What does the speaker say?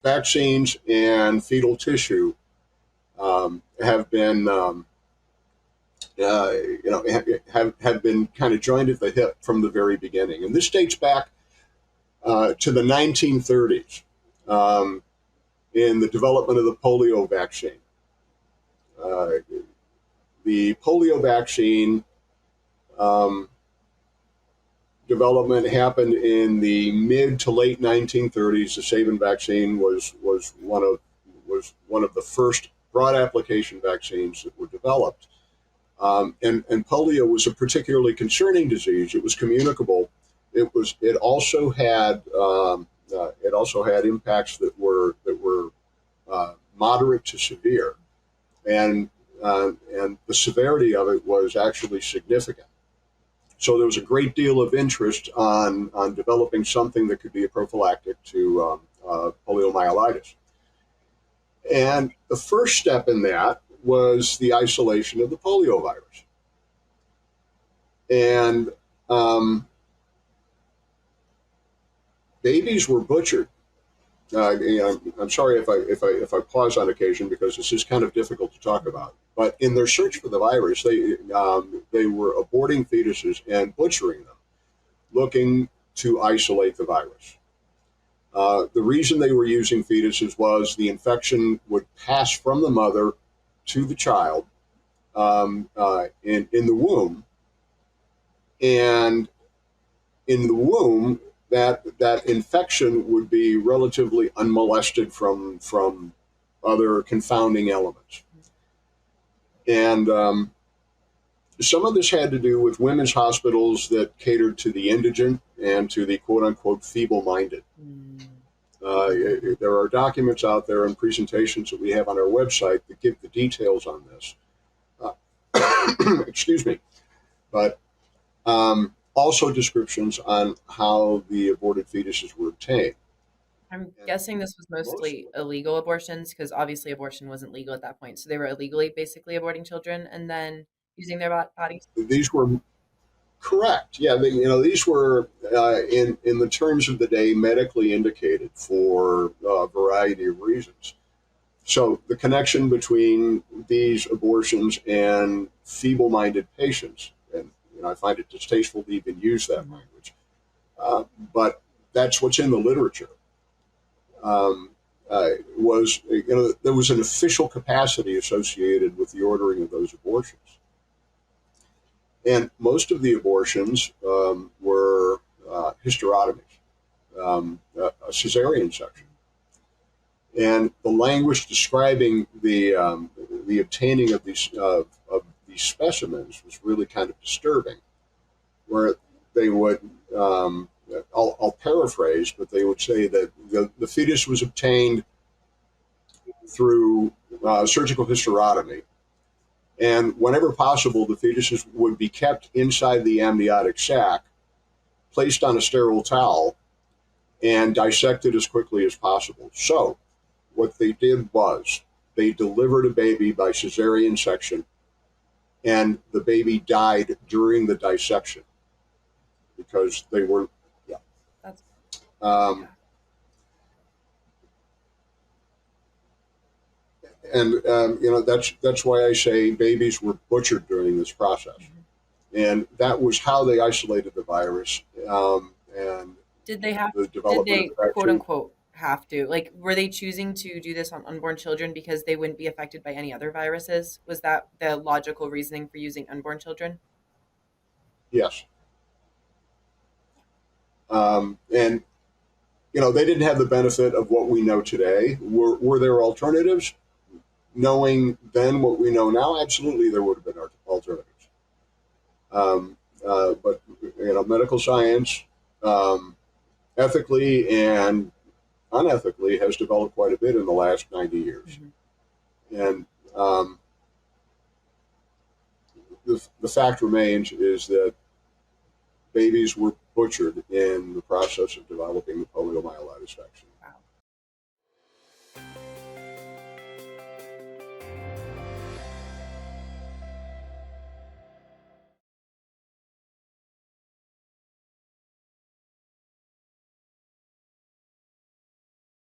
vaccines and fetal tissue have been have been kind of joined at the hip from the very beginning, and this dates back to the 1930s in the development of the polio vaccine. Uh, the polio vaccine um, development happened in the mid to late 1930s. The Sabin vaccine was one of the first broad application vaccines that were developed. And polio was a particularly concerning disease. It was communicable. It also had impacts that were moderate to severe, and the severity of it was actually significant. So there was a great deal of interest on developing something that could be a prophylactic to poliomyelitis. And the first step in that was the isolation of the polio virus. And babies were butchered. I'm sorry if I pause on occasion because this is kind of difficult to talk about. But in their search for the virus, they were aborting fetuses and butchering them, looking to isolate the virus. The reason they were using fetuses was the infection would pass from the mother to the child in the womb, and in the womb, that infection would be relatively unmolested from other confounding elements. And some of this had to do with women's hospitals that catered to the indigent and to the quote unquote feeble minded. There are documents out there and presentations that we have on our website that give the details on this. Excuse me. But also descriptions on how the aborted fetuses were obtained. I'm And guessing this was most mostly illegal abortions because obviously abortion wasn't legal at that point. So they were illegally basically aborting children and then using their bodies. these were correct. Yeah, these were in the terms of the day medically indicated for a variety of reasons. So the connection between these abortions and feeble-minded patients, and I find it distasteful to even use that Mhm. language, but that's what's in the literature. Um, was there was an official capacity associated with the ordering of those abortions, and most of the abortions were hysterotomies, a cesarean section. And the language describing the obtaining of these specimens was really kind of disturbing, where they would I'll paraphrase, but they would say that the fetus was obtained through surgical hysterotomy, and whenever possible, the fetuses would be kept inside the amniotic sac, placed on a sterile towel, and dissected as quickly as possible. So what they did was they delivered a baby by cesarean section, and the baby died during the dissection because they were, yeah. That's Um, yeah. and that's why I say babies were butchered during this process, Mhm. and that was how they isolated the virus and Did they have the did development of they the quote vaccine. unquote have to? Like were they choosing to do this on unborn children because they wouldn't be affected by any other viruses? Was that the logical reasoning for using unborn children? Yes, and they didn't have the benefit of what we know today. Were there alternatives? Knowing then what we know now, absolutely there would have been alternatives. But medical science, um, ethically and unethically, has developed quite a bit in the last 90 years. Mhm. And the fact remains is that babies were butchered in the process of developing the poliomyelitis vaccine. Wow.